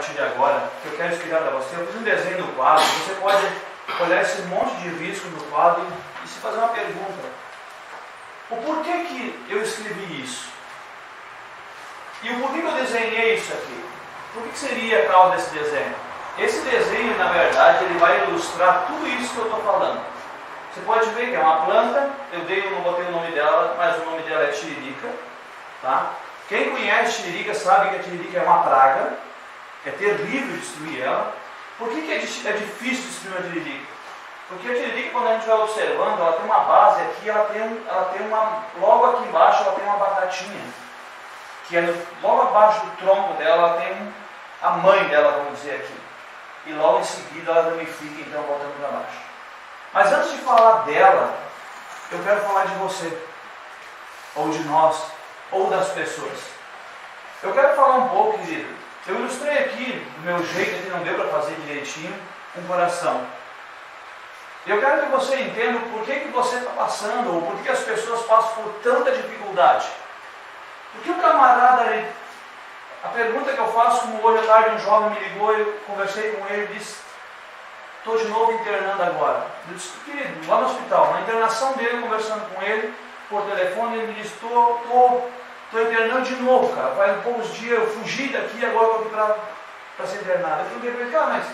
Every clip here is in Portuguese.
partir de agora, que eu quero explicar para você. Eu fiz um desenho do quadro, você pode olhar esse monte de risco do quadro e se fazer uma pergunta. O porquê que eu escrevi isso? E o porquê que eu desenhei isso aqui? Por que seria a causa desse desenho? Esse desenho, na verdade, ele vai ilustrar tudo isso que eu estou falando. Você pode ver que é uma planta, eu não botei o nome dela, mas o nome dela é tiririca. Tá? Quem conhece tiririca sabe que a tiririca é uma praga, é terrível destruir ela. Por que é difícil destruir uma tiririca? Porque a tiririca, quando a gente vai observando, ela tem uma base aqui, logo aqui embaixo ela tem uma batatinha, que é logo abaixo do tronco dela, ela tem a mãe dela, vamos dizer aqui. E logo em seguida ela ramifica, então, voltando para baixo. Mas antes de falar dela, eu quero falar de você, ou de nós, ou das pessoas. Eu quero falar um pouco, querido. Eu ilustrei aqui, do meu jeito, que não deu para fazer direitinho, um coração. Eu quero que você entenda por que você está passando, ou por que as pessoas passam por tanta dificuldade. Porque o camarada, a pergunta que eu faço, como hoje à tarde um jovem me ligou, eu conversei com ele e disse: estou de novo internando agora. Eu disse: querido, lá no hospital, na internação dele, conversando com ele, por telefone, ele me disse: estou internando de novo, cara. Faz poucos dias eu fugi daqui, agora estou aqui para ser internado. Eu falei para ele: cara, mas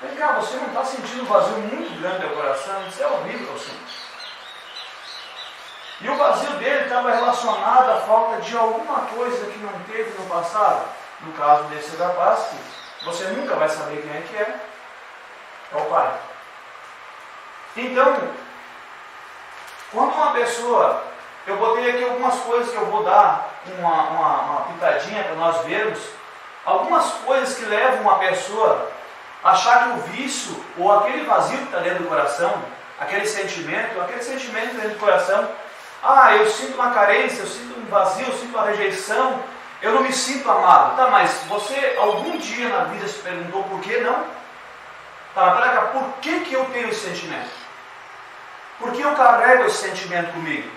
vem cá, você não está sentindo um vazio muito grande no teu coração? Isso é horrível, eu sinto. E o vazio dele estava relacionado à falta de alguma coisa que não teve no passado. No caso desse rapaz, que você nunca vai saber quem é que é o pai. Então, quando uma pessoa, eu botei aqui algumas coisas que eu vou dar uma pitadinha para nós vermos, algumas coisas que levam uma pessoa a achar que o vício, ou aquele vazio que está dentro do coração, aquele sentimento dentro do coração, eu sinto uma carência, eu sinto um vazio, eu sinto uma rejeição, eu não me sinto amado. Tá, mas você algum dia na vida se perguntou por que não? Tá, mas pera cá, por que eu tenho esse sentimento? Por que eu carrego esse sentimento comigo?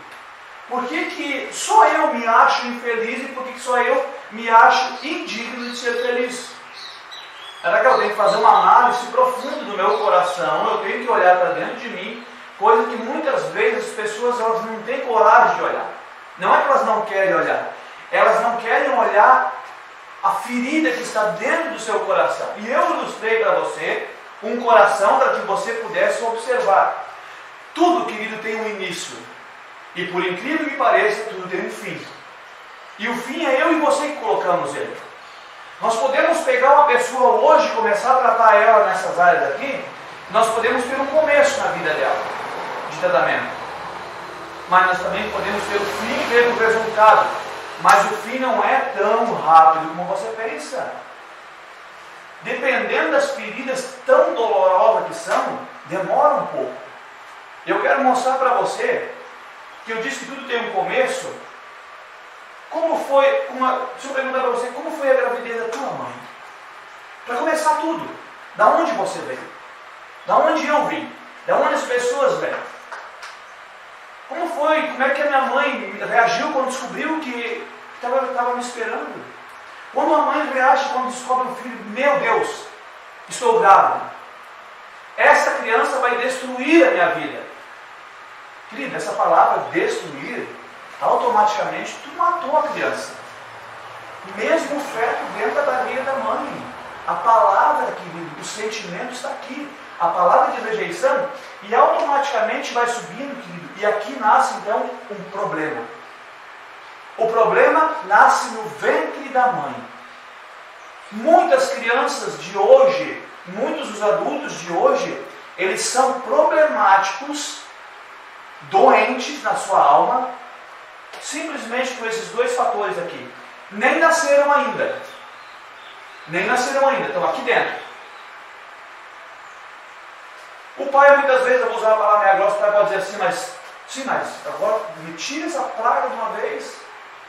Por que só eu me acho infeliz e por que só eu me acho indigno de ser feliz? Será que eu tenho que fazer uma análise profunda do meu coração? Eu tenho que olhar para dentro de mim, coisa que muitas vezes as pessoas elas não têm coragem de olhar. Não é que elas não querem olhar, elas não querem olhar a ferida que está dentro do seu coração. E eu ilustrei para você um coração para que você pudesse observar. Tudo, querido, tem um início. E por incrível que pareça, tudo tem um fim. E o fim é eu e você que colocamos ele. Nós podemos pegar uma pessoa hoje e começar a tratar ela nessas áreas aqui. Nós podemos ter um começo na vida dela, de tratamento. Mas nós também podemos ter o fim e ver o resultado. Mas o fim não é tão rápido como você pensa. Dependendo das feridas tão dolorosas que são, demora um pouco. Eu quero mostrar para você que eu disse que tudo tem um começo. Como foi, deixa eu perguntar para você, como foi a gravidez da tua mãe? Para começar tudo, da onde você veio? Da onde eu vim? Da onde as pessoas vêm? Como foi, como é que a minha mãe reagiu quando descobriu que estava me esperando? Quando a mãe reage quando descobre o filho, meu Deus, estou grávida. Essa criança vai destruir a minha vida. Querido, essa palavra destruir, automaticamente tu matou a criança. Mesmo o feto dentro da barriga da mãe. A palavra, querido, o sentimento está aqui. A palavra de rejeição, e automaticamente vai subindo, querido. E aqui nasce então um problema. O problema nasce no ventre da mãe. Muitas crianças de hoje, muitos dos adultos de hoje, eles são problemáticos, doentes na sua alma, simplesmente por esses dois fatores aqui. Nem nasceram ainda. Estão aqui dentro. O pai, muitas vezes, eu vou usar a palavra meia grossa, o pai pode dizer assim, mas agora me tira essa praga de uma vez.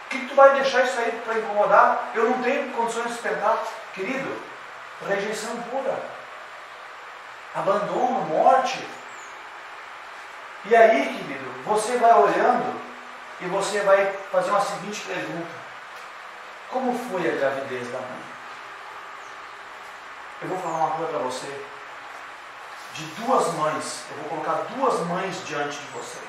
O que tu vai deixar isso aí para incomodar? Eu não tenho condições de sustentar. Querido, rejeição pura. Abandono, morte. E aí, querido, você vai olhando e você vai fazer uma seguinte pergunta. Como foi a gravidez da mãe? Eu vou falar uma coisa para você. De duas mães, eu vou colocar duas mães diante de você.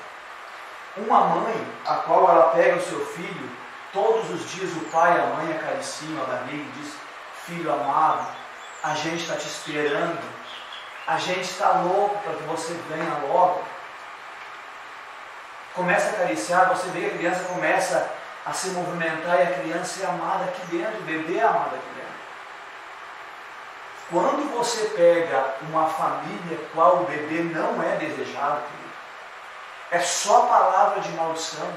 Uma mãe, a qual ela pega o seu filho, todos os dias o pai e a mãe acariciam a barriga e diz: filho amado, a gente está te esperando, a gente está louco para que você venha logo. Começa a acariciar, você vê que a criança começa a se movimentar e a criança é amada aqui dentro, o bebê é amado aqui dentro. Quando você pega uma família qual o bebê não é desejado, querido, é só palavra de maldição.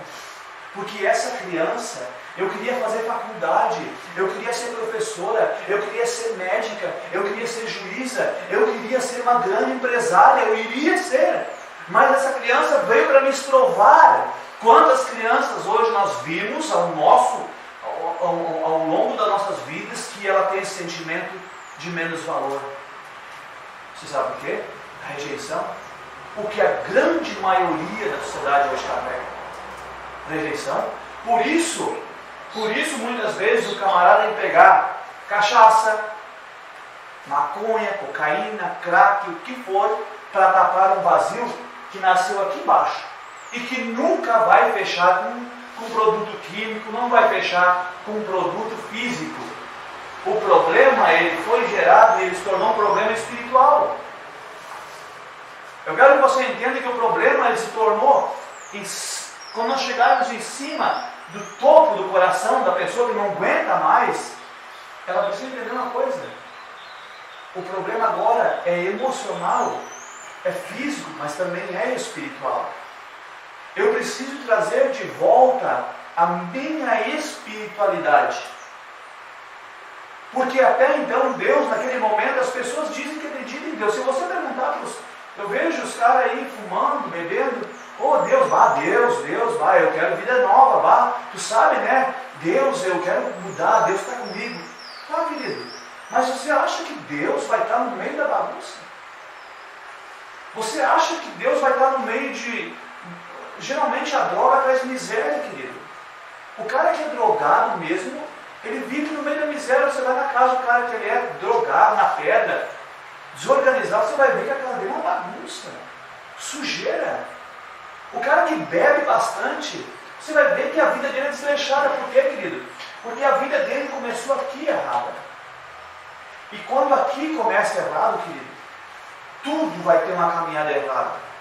Porque essa criança, eu queria fazer faculdade, eu queria ser professora, eu queria ser médica, eu queria ser juíza, eu queria ser uma grande empresária, eu iria ser. Mas essa criança veio para me estrovar. Quantas crianças hoje nós vimos ao longo das nossas vidas que ela tem esse sentimento de menos valor? Você sabe por quê? A rejeição. Porque a grande maioria da sociedade hoje carrega rejeição. Por isso muitas vezes o camarada tem que pegar cachaça, maconha, cocaína, crack, o que for, para tapar um vazio que nasceu aqui embaixo e que nunca vai fechar com produto químico, não vai fechar com produto físico. O problema, ele foi gerado e ele se tornou um problema espiritual. Eu quero que você entenda que o problema ele se tornou, quando nós chegarmos em cima do topo do coração da pessoa que não aguenta mais, ela precisa entender uma coisa. O problema agora é emocional, é físico, mas também é espiritual. Eu preciso trazer de volta a minha espiritualidade. Porque até então, Deus, naquele momento, as pessoas dizem que acreditam em Deus. Se você perguntar para os... Eu vejo os caras aí fumando, bebendo. Oh, Deus, vá, eu quero vida nova, vá. Tu sabe, né? Deus, eu quero mudar, Deus está comigo. Tá, querido. Mas você acha que Deus vai estar no meio da bagunça? Você acha que Deus vai estar no meio de... Geralmente a droga traz miséria, querido. O cara que é drogado mesmo, ele vive no meio da miséria. Você vai na casa do cara que ele é drogado, na pedra, desorganizado, você vai ver que aquela dele é uma bagunça, sujeira. O cara que bebe bastante, você vai ver que a vida dele é desleixada. Por quê, querido? Porque a vida dele começou aqui errada. E quando aqui começa errado, querido, tudo vai ter uma caminhada errada.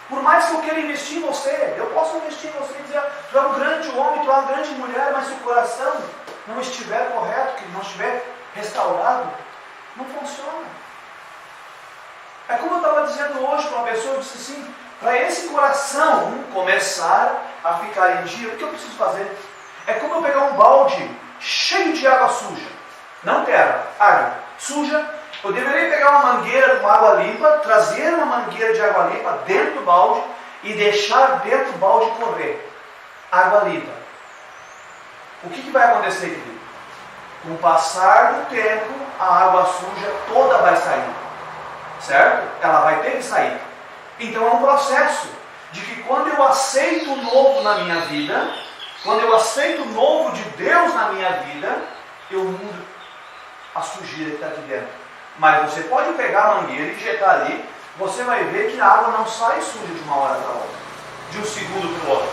Por mais que eu queira investir em você, eu posso investir em você e dizer: tu é um grande homem, tu é uma grande mulher, mas se o coração não estiver correto, que não estiver restaurado, não funciona. É como eu estava dizendo hoje para uma pessoa, eu disse assim: para esse coração começar a ficar em dia, o que eu preciso fazer? É como eu pegar um balde cheio de água suja. Não quero água suja. Eu deveria pegar uma mangueira com água limpa, trazer uma mangueira de água limpa dentro do balde e deixar dentro do balde correr. Água limpa. O que vai acontecer, querido? Com o passar do tempo, a água suja toda vai sair. Certo? Ela vai ter que sair. Então é um processo de que quando eu aceito o novo na minha vida, quando eu aceito o novo de Deus na minha vida, eu mudo a sujeira que está aqui dentro. Mas você pode pegar a mangueira e injetar ali, você vai ver que a água não sai suja de uma hora para outra, de um segundo para o outro.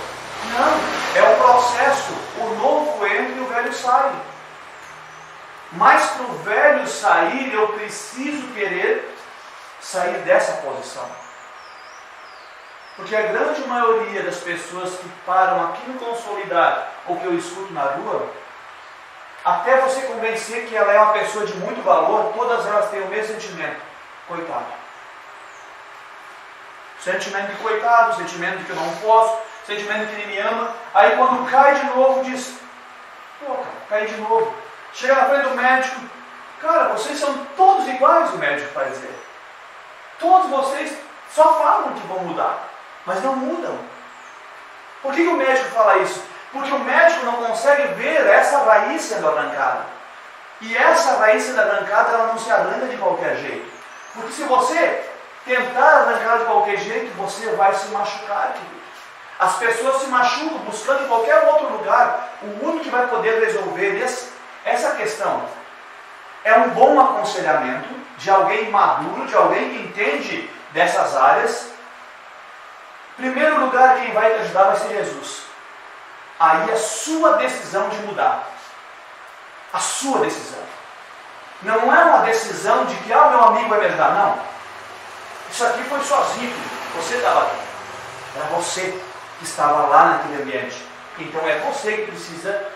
Não, é um processo. O novo entra e o velho sai. Mas para o velho sair, eu preciso querer sair dessa posição. Porque a grande maioria das pessoas que param aqui no Consolidar, ou que eu escuto na rua, até você convencer que ela é uma pessoa de muito valor, todas elas têm o mesmo sentimento: coitado. Sentimento de coitado, sentimento de que eu não posso, sentimento de que ele me ama. Aí quando cai de novo, diz: pô, cara, caí de novo. Chega na frente do médico: cara, vocês são todos iguais, o médico vai dizer. Todos vocês só falam que vão mudar, mas não mudam. Por que o médico fala isso? Porque o médico não consegue ver essa raiz sendo arrancada. E essa raiz sendo arrancada, ela não se arranca de qualquer jeito. Porque se você tentar arrancar de qualquer jeito, você vai se machucar, querido. As pessoas se machucam buscando em qualquer outro lugar. O único que vai poder resolver essa questão é um bom aconselhamento de alguém maduro, de alguém que entende dessas áreas. Em primeiro lugar, quem vai te ajudar vai ser Jesus. Aí a sua decisão de mudar. A sua decisão. Não é uma decisão de que, meu amigo vai me ajudar. Não. Isso aqui foi sozinho. Você estava aqui. Era você que estava lá naquele ambiente. Então é você que precisa,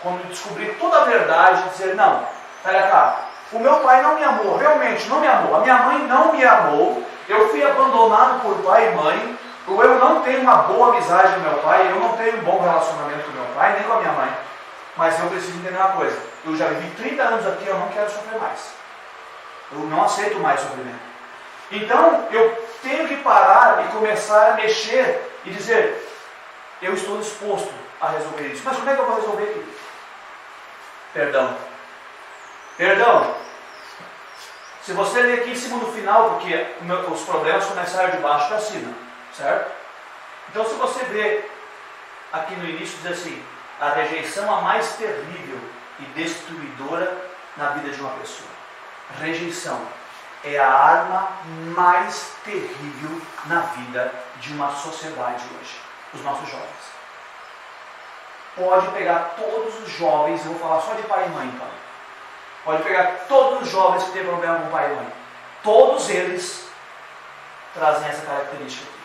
quando descobrir toda a verdade, dizer, não, olha cá, o meu pai não me amou, realmente não me amou. A minha mãe não me amou. Eu fui abandonado por pai e mãe. Ou eu não tenho uma boa amizade com meu pai, eu não tenho um bom relacionamento com meu pai, nem com a minha mãe. Mas eu preciso entender uma coisa. Eu já vivi 30 anos aqui, eu não quero sofrer mais. Eu não aceito mais sofrimento. Então, eu tenho que parar e começar a mexer e dizer, eu estou disposto a resolver isso. Mas como é que eu vou resolver aqui? Perdão. Perdão. Se você ler aqui em cima no final, porque os problemas começaram de baixo para cima, certo? Então, se você vê aqui no início, diz assim, a rejeição a mais terrível e destruidora na vida de uma pessoa. Rejeição é a arma mais terrível na vida de uma sociedade hoje. Os nossos jovens. Pode pegar todos os jovens, eu vou falar só de pai e mãe então. Pode pegar todos os jovens que têm problema com pai e mãe. Todos eles trazem essa característica aqui.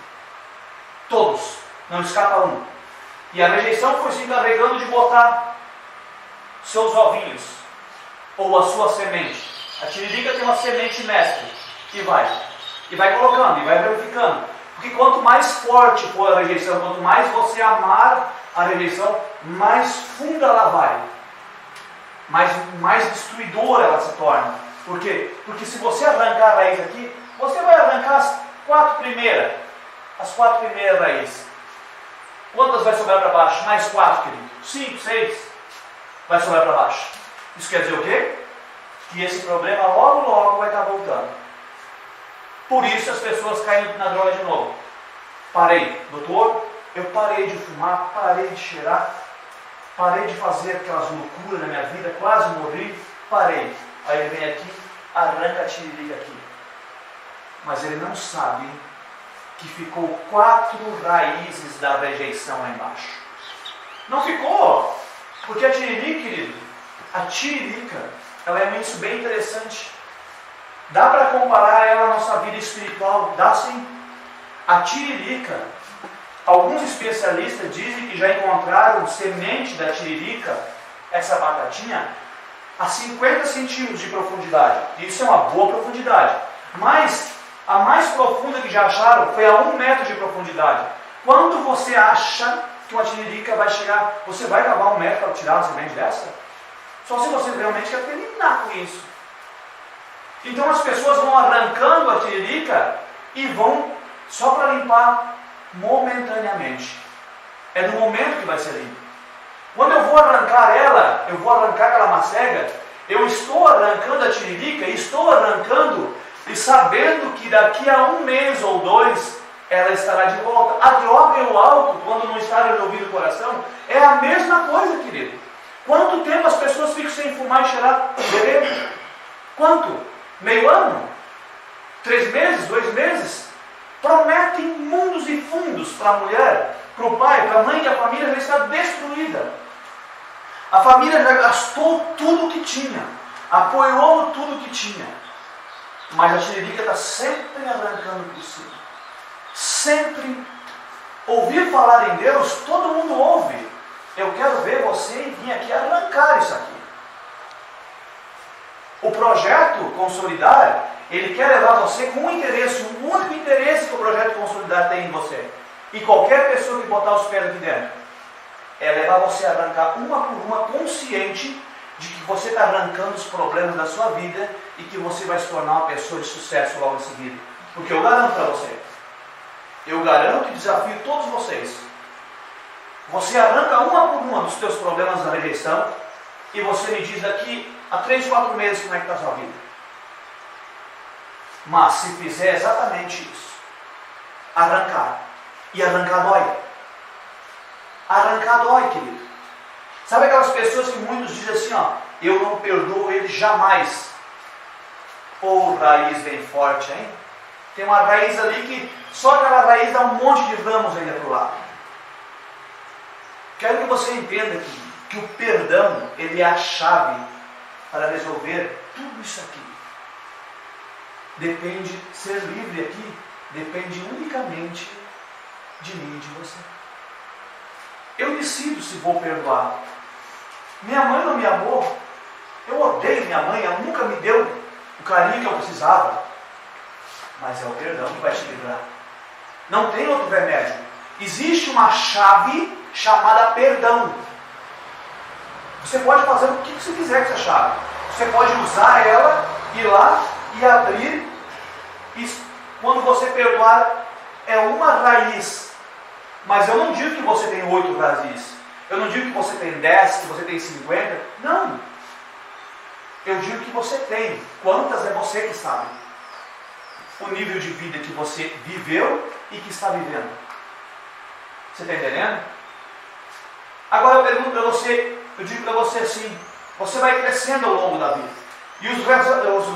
Todos. Não escapa um. E a rejeição foi se encarregando de botar seus ovinhos, ou a sua semente. A tiririca tem uma semente mestre, e vai colocando, e vai verificando. Porque quanto mais forte for a rejeição, quanto mais você amar a rejeição, mais funda ela vai. Mais destruidora ela se torna. Por quê? Porque se você arrancar a raiz aqui, você vai arrancar as quatro primeiras raízes. Quantas vai sobrar para baixo? Mais 4, querido. 5, 6. Vai sobrar para baixo. Isso quer dizer o quê? Que esse problema logo vai estar voltando. Por isso as pessoas caem na droga de novo. Parei. Doutor, eu parei de fumar, parei de cheirar, parei de fazer aquelas loucuras na minha vida, quase morri, parei. Aí ele vem aqui, arranca a tiririca aqui. Mas ele não sabe que ficou 4 raízes da rejeição lá embaixo. Não ficou, porque a tiririca, querido, ela é isso bem interessante. Dá para comparar ela à nossa vida espiritual? Dá sim. A tiririca, alguns especialistas dizem que já encontraram semente da tiririca, essa batatinha, a 50 centímetros de profundidade. Isso é uma boa profundidade. Mas a mais profunda que já acharam foi a 1 metro de profundidade. Quando você acha que uma tiririca vai chegar, você vai cavar 1 metro para tirar uma semente dessa? Só se você realmente quer terminar com isso. Então as pessoas vão arrancando a tiririca e vão só para limpar momentaneamente. É no momento que vai ser limpo. Quando eu vou arrancar ela, eu vou arrancar aquela macega, eu estou arrancando a tiririca, estou arrancando e sabendo que daqui a 1 mês ou 2 ela estará de volta. A droga e o álcool, quando não está resolvido o coração, é a mesma coisa, querido. Quanto tempo as pessoas ficam sem fumar e cheirar beber? Quanto? Meio ano? 3 meses? 2 meses? Prometem mundos e fundos para a mulher, para o pai, para a mãe, que a família já está destruída. A família já gastou tudo que tinha, apoiou tudo que tinha. Mas a tiririca está sempre arrancando por cima. Sempre. Ouvir falar em Deus, todo mundo ouve. Eu quero ver você vir aqui arrancar isso aqui. O projeto Consolidar, ele quer levar você com um interesse, o único interesse que o projeto Consolidar tem em você. E qualquer pessoa que botar os pés aqui dentro, é levar você a arrancar uma por uma, consciente de que você está arrancando os problemas da sua vida e que você vai se tornar uma pessoa de sucesso logo em seguida. Porque eu garanto para você, eu garanto e desafio todos vocês, você arranca uma por uma dos teus problemas da rejeição e você me diz daqui a 3, 4 meses como é que está a sua vida. Mas se fizer exatamente isso, arrancar, e arrancar dói. Arrancar dói, querido. Sabe aquelas pessoas que muitos dizem assim, eu não perdoo ele jamais. Ou raiz bem forte, hein? Tem uma raiz ali que só aquela raiz dá um monte de ramos ainda para o lado. Quero que você entenda que o perdão, ele é a chave para resolver tudo isso aqui. Depende, ser livre aqui, depende unicamente de mim e de você. Eu decido se vou perdoar. Minha mãe não me amou. Eu odeio minha mãe, ela nunca me deu o carinho que eu precisava. Mas é o perdão que vai te livrar. Não tem outro remédio. Existe uma chave chamada perdão. Você pode fazer o que você quiser com essa chave. Você pode usar ela, ir lá e abrir. E quando você perdoar, é uma raiz. Mas eu não digo que você tem 8 raízes. Eu não digo que você tem 10, que você tem 50. Não. Eu digo que você tem. Quantas é você que sabe? O nível de vida que você viveu e que está vivendo. Você está entendendo? Agora eu pergunto para você, eu digo para você assim, você vai crescendo ao longo da vida. E os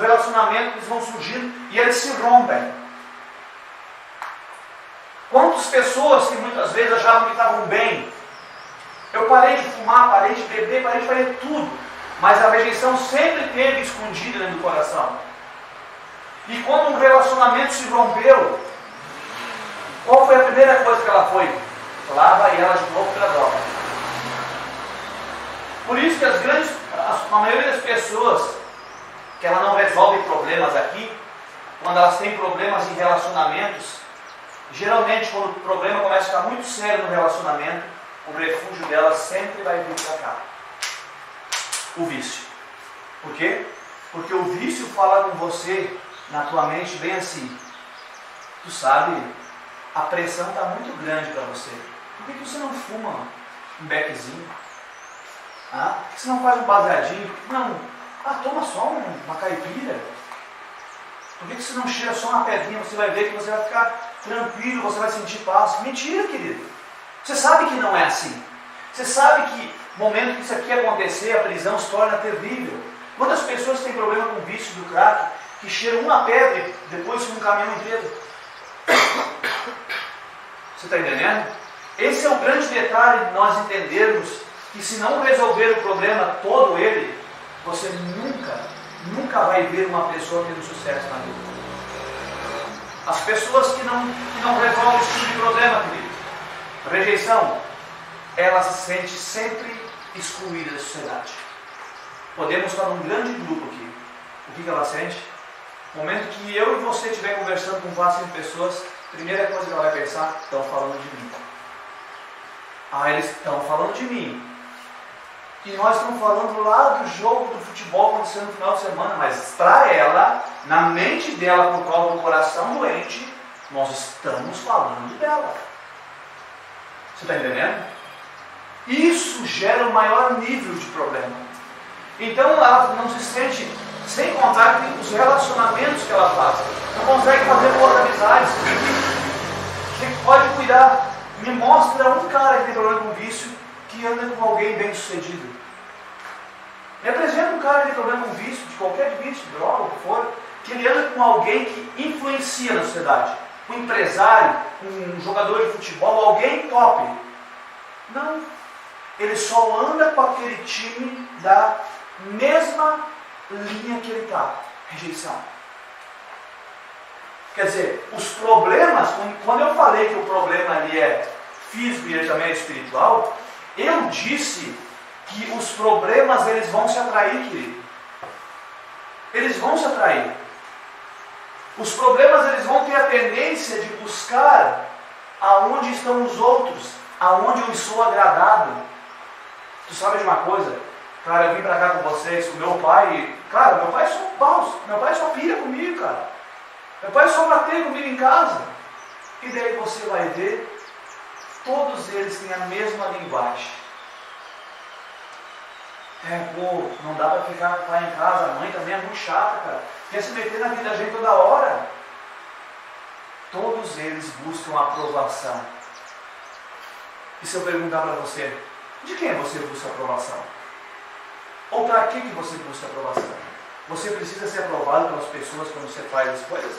relacionamentos vão surgindo e eles se rompem. Quantas pessoas que muitas vezes achavam que estavam bem? Eu parei de fumar, parei de beber, parei de fazer tudo. Mas a rejeição sempre teve escondida dentro do coração. E quando um relacionamento se rompeu, qual foi a primeira coisa que ela foi? Lava ela de novo pela droga. Por isso que a maioria das pessoas, que ela não resolve problemas aqui, quando elas têm problemas em relacionamentos, geralmente quando o problema começa a ficar muito sério no relacionamento, o refúgio dela sempre vai vir para cá. O vício. Por quê? Porque o vício fala com você, na tua mente, bem assim. Tu sabe, a pressão está muito grande para você. Por que você não fuma um beckzinho? Por que você não faz um baseadinho? Não. Toma só uma caipira. Por que você não cheira só uma pedrinha? Você vai ver que você vai ficar tranquilo, você vai sentir paz. Mentira, querido. Você sabe que não é assim. Você sabe que no momento que isso aqui acontecer, a prisão se torna terrível. Quantas pessoas têm problema com o vício do crack, que cheiram uma pedra e depois um caminhão inteiro? Você está entendendo? Esse é o grande detalhe de nós entendermos que se não resolver o problema todo ele, você nunca vai ver uma pessoa tendo sucesso na vida. As pessoas que não resolvem esse tipo de problema, querido, rejeição, ela se sente sempre excluída da sociedade. Podemos estar num grande grupo aqui. O que ela sente? No momento que eu e você estiver conversando com 4, 5 pessoas, a primeira coisa que ela vai pensar, estão falando de mim. Eles estão falando de mim. E nós estamos falando lá do jogo do futebol acontecendo no final de semana, mas para ela, na mente dela, por causa do coração doente, nós estamos falando dela. Você está entendendo? Isso gera o maior nível de problema. Então ela não se sente, sem contar que os relacionamentos que ela faz, não consegue fazer boas amizades. Você pode cuidar. Me mostra um cara que tem problema com vício, que anda com alguém bem sucedido. Me apresenta um cara que tem problema com vício, de qualquer vício, droga, o que for, que ele anda com alguém que influencia na sociedade. Um empresário, um jogador de futebol, alguém top. Não. Ele só anda com aquele time da mesma linha que ele está. Rejeição. Quer dizer, os problemas, quando eu falei que o problema ali é físico e ele também é espiritual, eu disse que os problemas eles vão se atrair, querido. Eles vão se atrair. Os problemas eles vão ter a tendência de buscar aonde estão os outros, aonde eu sou agradado. Tu sabe de uma coisa? Cara, eu vim pra cá com vocês, com meu pai. Cara, meu pai é só paus, meu pai só pira comigo, cara. Meu pai só bater comigo em casa. E daí você vai ver, todos eles têm a mesma linguagem. Não dá para ficar lá em casa, a mãe também é muito chata, cara. Quer se meter na vida da gente toda hora. Todos eles buscam aprovação. E se eu perguntar para você, de quem você busca aprovação? Ou para que você busca aprovação? Você precisa ser aprovado pelas pessoas quando você faz as coisas?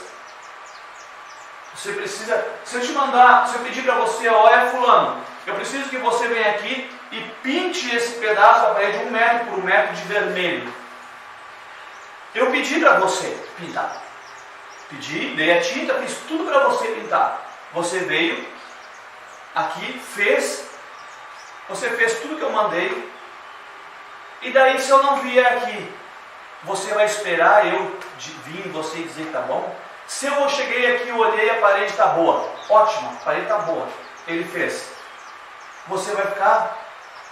Você precisa, se eu pedir para você, olha fulano, eu preciso que você venha aqui e pinte esse pedaço da parede 1 metro por 1 metro de vermelho. Eu pedi para você pintar. Pedi, dei a tinta, fiz tudo para você pintar. Você veio aqui, você fez tudo que eu mandei. E daí, se eu não vier aqui, você vai esperar eu vir em você e dizer que tá bom? Se eu cheguei aqui e olhei, a parede está boa, ótimo, a parede está boa, ele fez. Você vai ficar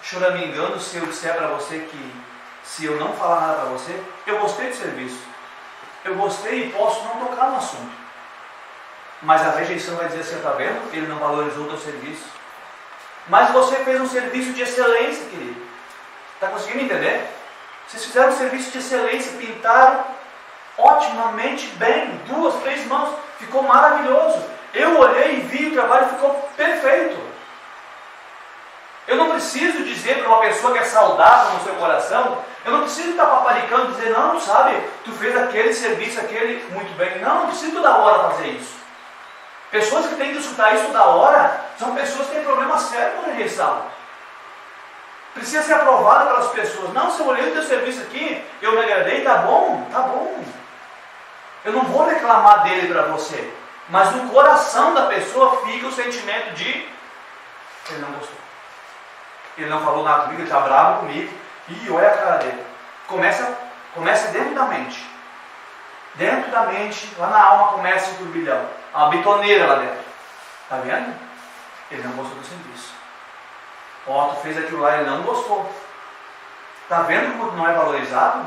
choramingando se eu disser para você que, se eu não falar nada para você, eu gostei do serviço, eu gostei e posso não tocar no assunto. Mas a rejeição vai dizer assim, está vendo? Ele não valorizou o teu serviço. Mas você fez um serviço de excelência, querido. Está conseguindo entender? Vocês fizeram um serviço de excelência, pintaram otimamente bem, 2, 3 mãos, ficou maravilhoso. Eu olhei e vi o trabalho, ficou perfeito. Eu não preciso dizer para uma pessoa que é saudável no seu coração, eu não preciso estar paparicando e dizer, não, sabe, tu fez aquele serviço, aquele muito bem. Não preciso toda hora fazer isso. Pessoas que têm que escutar isso toda hora, são pessoas que têm problema sério com rejeição. Precisa ser aprovada pelas pessoas. Não, se eu olhei o teu serviço aqui, eu me agradei, tá bom, tá bom. Eu não vou reclamar dele para você. Mas no coração da pessoa fica o sentimento de ele não gostou. Ele não falou nada comigo, ele está bravo comigo. E olha a cara dele. Começa dentro da mente. Dentro da mente, lá na alma começa o turbilhão. Há uma bitoneira lá dentro. Está vendo? Ele não gostou do serviço. Ó, tu fez aquilo lá, ele não gostou. Está vendo como não é valorizado?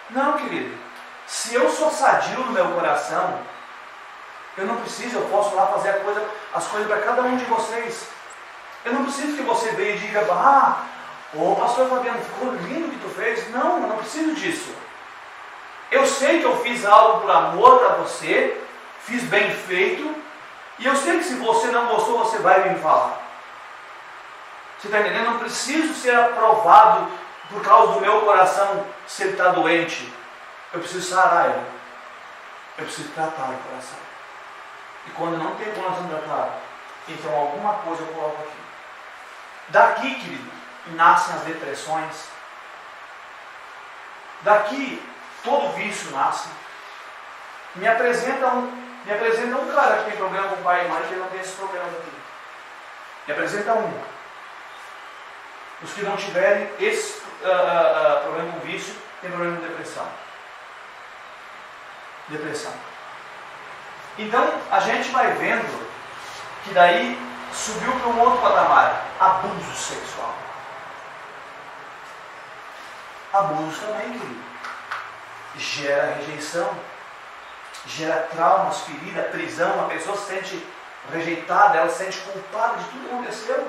Não, querido. Se eu sou sadio no meu coração, eu não preciso, eu posso lá fazer as coisas para cada um de vocês. Eu não preciso que você venha e diga, pastor Fabiano, ficou lindo o que tu fez. Não, eu não preciso disso. Eu sei que eu fiz algo por amor para você, fiz bem feito, e eu sei que se você não gostou, você vai me falar. Você está entendendo? Eu não preciso ser aprovado por causa do meu coração se ele está doente. Eu preciso sarar ele. Eu preciso tratar o coração. E quando não tem coração tratado, então alguma coisa eu coloco aqui. Daqui, querido, nascem as depressões. Daqui, todo vício nasce. Me apresenta um cara que tem problema com o pai e mãe, que não tem esses problemas aqui. Me apresenta um. Os que não tiverem esse problema com vício, tem problema com depressão. Então, a gente vai vendo que daí subiu para um outro patamar. Abuso sexual. Abuso também, querido. Gera rejeição. Gera traumas, ferida, prisão. A pessoa se sente rejeitada, ela se sente culpada de tudo que aconteceu.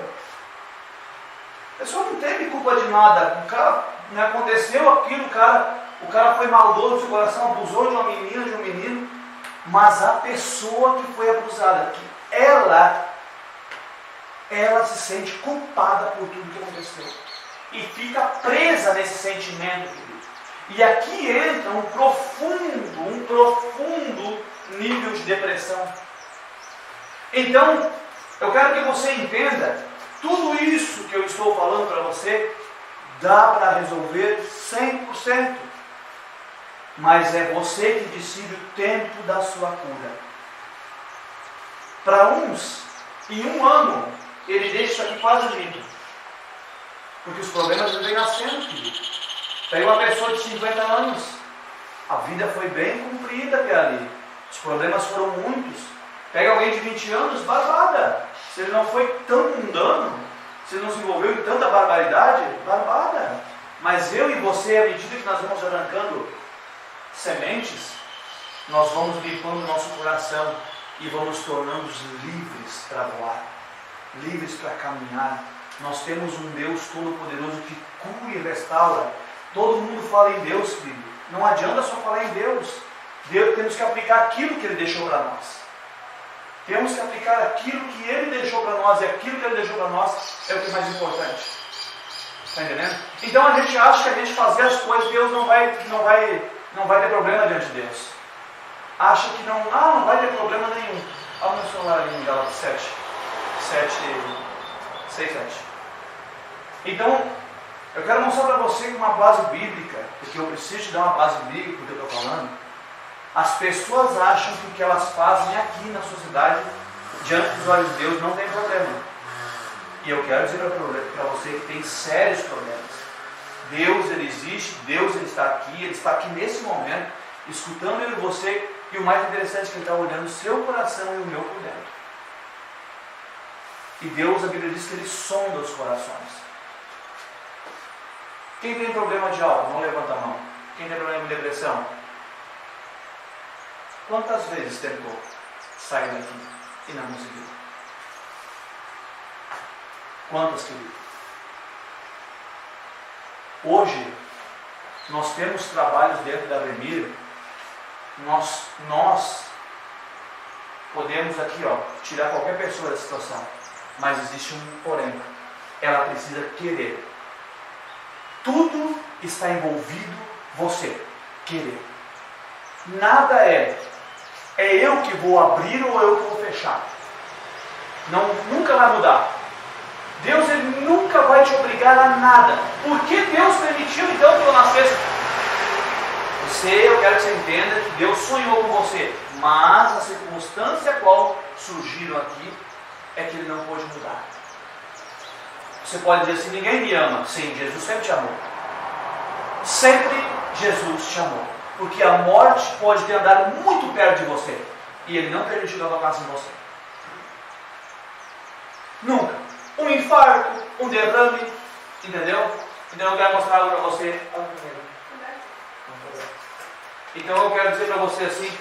A pessoa não teve culpa de nada. O cara, não aconteceu aquilo, o cara foi maldoso no seu coração, abusou de uma menina, de um menino, mas a pessoa que foi abusada, que ela se sente culpada por tudo que aconteceu. E fica presa nesse sentimento, querido. E aqui entra um profundo nível de depressão. Então, eu quero que você entenda, tudo isso que eu estou falando para você, dá para resolver 100%. Mas é você que decide o tempo da sua cura. Para uns, em 1 ano, ele deixa isso aqui quase limpo. Porque os problemas vêm nascendo, querido. Pega uma pessoa de 50 anos, a vida foi bem cumprida até ali. Os problemas foram muitos. Pega alguém de 20 anos, barbada. Se ele não foi tão mundano, se ele não se envolveu em tanta barbaridade, barbada. Mas eu e você, à medida que nós vamos arrancando sementes, nós vamos limpando o nosso coração e vamos tornando-nos livres para voar, livres para caminhar. Nós temos um Deus Todo-Poderoso que cura e restaura. Todo mundo fala em Deus, querido. Não adianta só falar em Deus. Temos que aplicar aquilo que Ele deixou para nós. Temos que aplicar aquilo que Ele deixou para nós, e aquilo que Ele deixou para nós é o que é mais importante. Está entendendo? Então a gente acha que a gente fazer as coisas, Deus não vai ter problema diante de Deus. Acha que não vai ter problema nenhum. Olha o meu celular aí em Gálatas 6, 7. Então, eu quero mostrar para você uma base bíblica, porque eu preciso te dar uma base bíblica do que eu estou falando. As pessoas acham que o que elas fazem aqui na sociedade, diante dos olhos de Deus, não tem problema. E eu quero dizer para você que tem sérios problemas. Deus, Ele existe, Deus, Ele está aqui nesse momento, escutando eu e você, e o mais interessante é que Ele está olhando o seu coração e o meu por dentro. E Deus, a Bíblia diz que Ele sonda os corações. Quem tem problema de álcool, não levanta a mão. Quem tem problema de depressão? Quantas vezes tentou sair daqui e não conseguiu? Quantas, querido? Hoje, nós temos trabalhos dentro da Avemir. Nós podemos aqui, tirar qualquer pessoa da situação. Mas existe um porém. Ela precisa querer. Tudo está envolvido você querer. Nada é eu que vou abrir ou eu que vou fechar. Nunca vai mudar. Deus, Ele nunca vai te obrigar a nada. Por que Deus permitiu então que eu nascesse? Eu quero que você entenda que Deus sonhou com você, mas a circunstância a qual surgiram aqui é que Ele não pôde mudar. Você pode dizer assim, ninguém me ama. Sim, Jesus sempre te amou. Sempre Jesus te amou. Porque a morte pode ter andado muito perto de você. E Ele não permitiu que ela tocasse em você. Nunca. Um infarto, um derrame. Entendeu? Então eu quero mostrar algo para você. Então eu quero dizer para você assim.